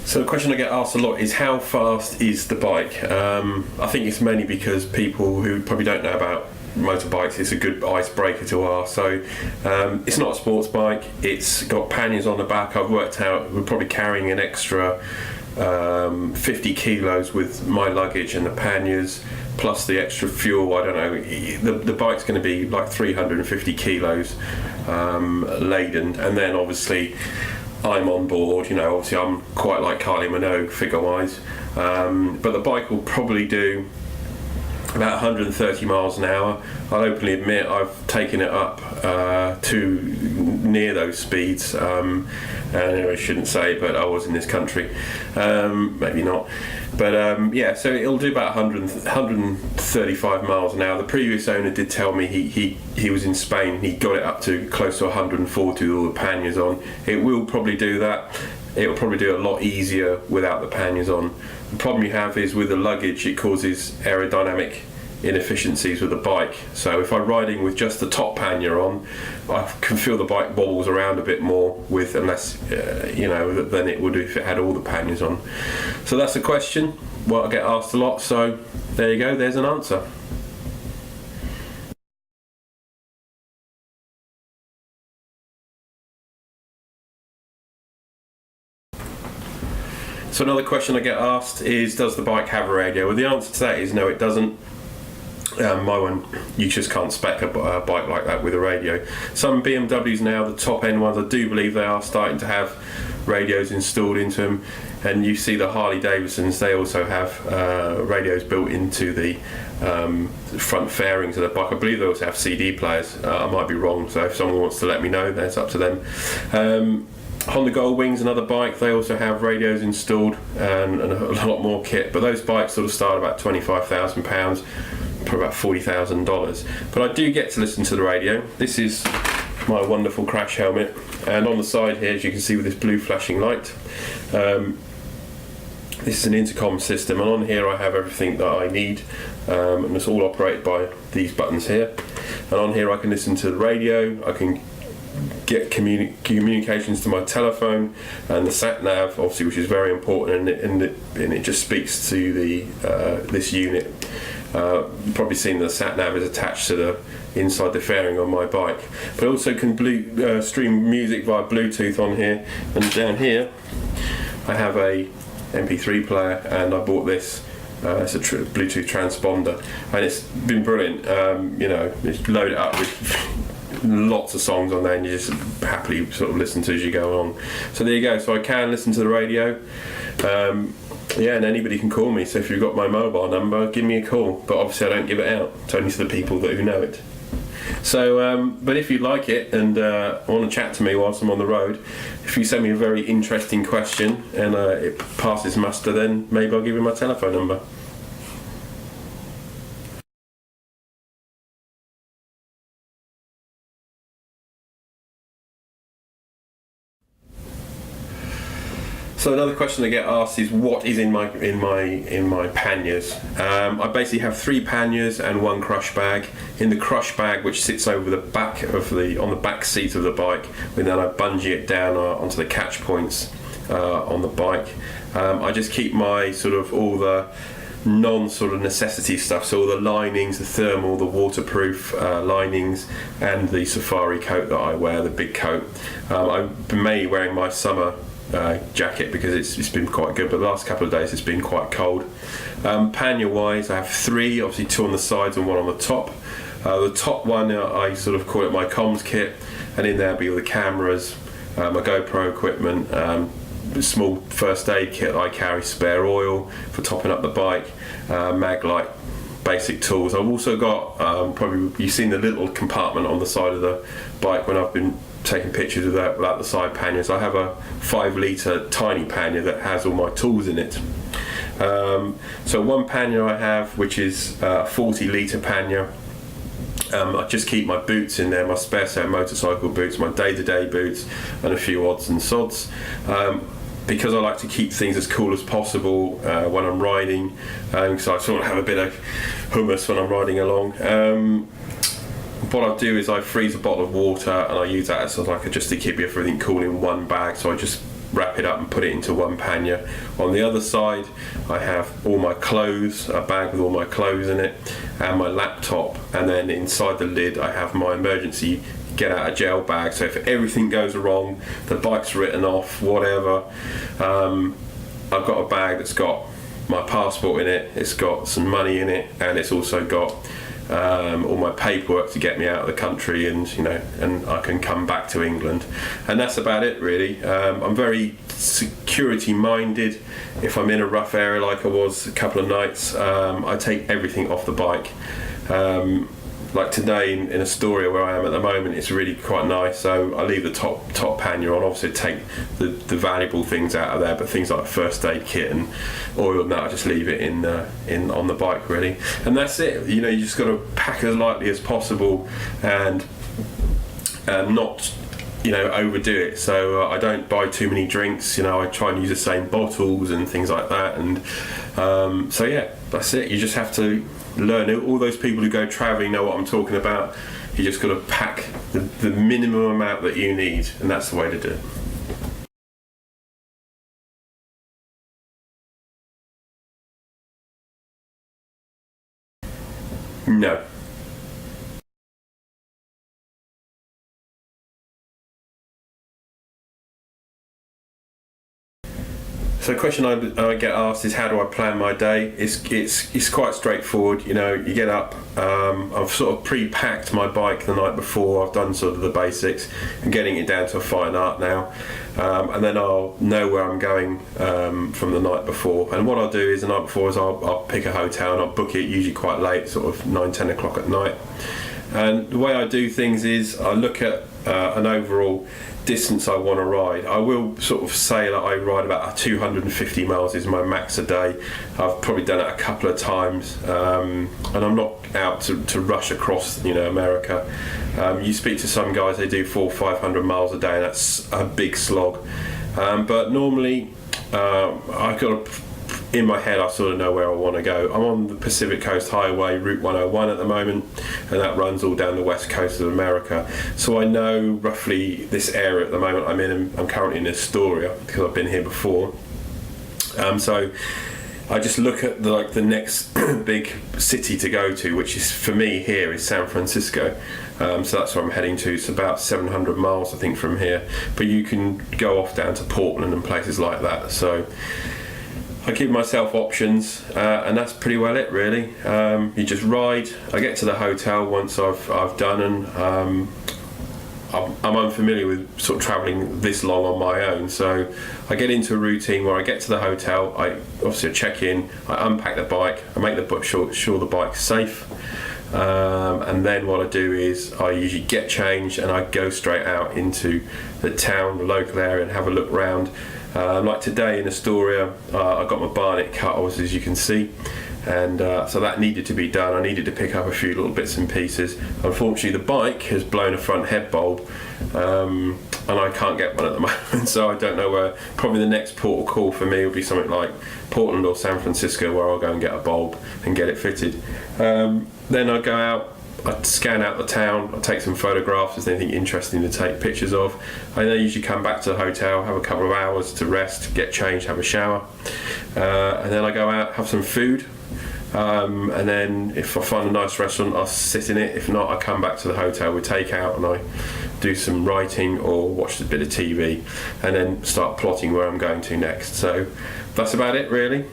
So the question I get asked a lot is how fast is the bike? I think it's mainly because people who probably don't know about motorbikes, it's a good icebreaker to ask. So it's not a sports bike, it's got panniers on the back. I've worked out we're probably carrying an extra 50 kilos with my luggage and the panniers plus the extra fuel. I don't know, the bike's going to be like 350 kilos laden, and then obviously I'm on board, obviously I'm quite like Kylie Minogue figure wise, but the bike will probably do about 130 miles an hour. I'll openly admit I've taken it up to near those speeds. I shouldn't say, but I was in this country. Maybe not. But so it'll do about 135 miles an hour. The previous owner did tell me he was in Spain. He got it up to close to 140 with all the panniers on. It will probably do that. It will probably do it a lot easier without the panniers on. The problem you have is with the luggage, it causes aerodynamic inefficiencies with the bike. So if I'm riding with just the top pannier on, I can feel the bike wobbles around a bit more with than it would if it had all the panniers on. So that's a question. Well, I get asked a lot. So there you go. There's an answer. So another question I get asked is, does the bike have a radio? Well, the answer to that is no, it doesn't. My one, you just can't spec a bike like that with a radio. Some BMWs now, the top end ones, I do believe they are starting to have radios installed into them, and you see the Harley Davidsons, they also have radios built into the front fairings of the bike. I believe they also have CD players. I might be wrong, so if someone wants to let me know, that's up to them. Honda Goldwing's another bike, they also have radios installed and a lot more kit, but those bikes sort of start about £25,000, for about $40,000. But I do get to listen to the radio. This is my wonderful crash helmet, and on the side here, as you can see with this blue flashing light, this is an intercom system, and on here I have everything that I need, and it's all operated by these buttons here. And on here I can listen to the radio, I can get communications to my telephone and the sat nav, obviously, which is very important, and it just speaks to the this unit. You've probably seen the sat nav is attached to the inside the fairing on my bike, but also can stream music via Bluetooth on here. And down here I have a MP3 player, and I bought this. It's a Bluetooth transponder, and it's been brilliant. It's loaded up with lots of songs on there, and you just happily sort of listen to as you go along. So there you go. So I can listen to the radio. And anybody can call me, so if you've got my mobile number, give me a call, but obviously I don't give it out, it's only to the people who know it. So but if you like it and want to chat to me whilst I'm on the road, if you send me a very interesting question and it passes muster, then maybe I'll give you my telephone number. So another question I get asked is, what is in my panniers? I basically have 3 panniers and 1 crush bag. In the crush bag, which sits over the back of on the back seat of the bike, and then I bungee it down onto the catch points on the bike. I just keep my sort of all the non-sort of necessity stuff, so all the linings, the thermal, the waterproof linings, and the safari coat that I wear, the big coat. I've been mainly wearing my summer jacket because it's been quite good, but the last couple of days it's been quite cold. Pannier wise, I have 3, obviously 2 on the sides and 1 on the top. The top one, I sort of call it my comms kit, and in there will be all the cameras, my GoPro equipment, small first aid kit I carry, spare oil for topping up the bike, mag light, basic tools. I've also got probably you've seen the little compartment on the side of the bike when I've been taking pictures without the side panniers. I have a 5-litre tiny pannier that has all my tools in it. So one pannier I have, which is a 40-litre pannier. I just keep my boots in there, my spare set of motorcycle boots, my day-to-day boots, and a few odds and sods. Because I like to keep things as cool as possible when I'm riding, so I sort of have a bit of hummus when I'm riding along. What I do is I freeze a bottle of water, and I use that as like just to keep everything cool in one bag. So I just wrap it up and put it into one pannier. On the other side, I have all my clothes, a bag with all my clothes in it, and my laptop, and then inside the lid I have my emergency get out of jail bag, so if everything goes wrong, the bike's written off, whatever, I've got a bag that's got my passport in it, it's got some money in it, and it's also got all my paperwork to get me out of the country, and and I can come back to England, and that's about it really. I'm very security minded. If I'm in a rough area like I was a couple of nights, I take everything off the bike. Like today in Astoria where I am at the moment, it's really quite nice, so I leave the top pannier on. Obviously take the valuable things out of there, but things like a first aid kit and oil and that, I just leave it in on the bike really, and that's it. You just got to pack as lightly as possible and not overdo it. So I don't buy too many drinks. I try and use the same bottles and things like that, and so yeah, that's it. You just have to learn. All those people who go travelling know what I'm talking about. You just got to pack the minimum amount that you need, and that's the way to do it. No. So the question I get asked is, how do I plan my day? It's quite straightforward. You get up. I've sort of pre-packed my bike the night before. I've done sort of the basics and getting it down to a fine art now. And then I'll know where I'm going from the night before. And what I'll do is the night before is I'll pick a hotel and I'll book it usually quite late, sort of 9-10 o'clock at night. And the way I do things is I look at an overall distance I want to ride. I will sort of say that I ride about 250 miles is my max a day. I've probably done it a couple of times, and I'm not out to rush across America. You speak to some guys, they do 400-500 miles a day, and that's a big slog. But normally I've got in my head, I sort of know where I want to go. I'm on the Pacific Coast Highway, Route 101 at the moment, and that runs all down the west coast of America. So I know roughly this area at the moment I'm in. I'm currently in Astoria because I've been here before. So I just look at the next big city to go to, which is for me here is San Francisco. So that's where I'm heading to. It's about 700 miles I think from here, but you can go off down to Portland and places like that. So I give myself options, and that's pretty well it really. You just ride. I get to the hotel once I've done, and I'm unfamiliar with sort of travelling this long on my own, so I get into a routine where I get to the hotel, I obviously check in, I unpack the bike, I make sure the bike's safe, and then what I do is I usually get changed and I go straight out into the town, the local area, and have a look round. Like today in Astoria, I got my barnet cut, obviously, as you can see, and so that needed to be done. I needed to pick up a few little bits and pieces. Unfortunately, the bike has blown a front head bulb, and I can't get one at the moment, so I don't know where. Probably the next port of call for me will be something like Portland or San Francisco, where I'll go and get a bulb and get it fitted. Then I go out, I scan out the town, I take some photographs if there's anything interesting to take pictures of. I then usually come back to the hotel, have a couple of hours to rest, get changed, have a shower, and then I go out, have some food, and then if I find a nice restaurant I'll sit in it. If not, I come back to the hotel with takeout and I do some writing or watch a bit of TV and then start plotting where I'm going to next. So that's about it really.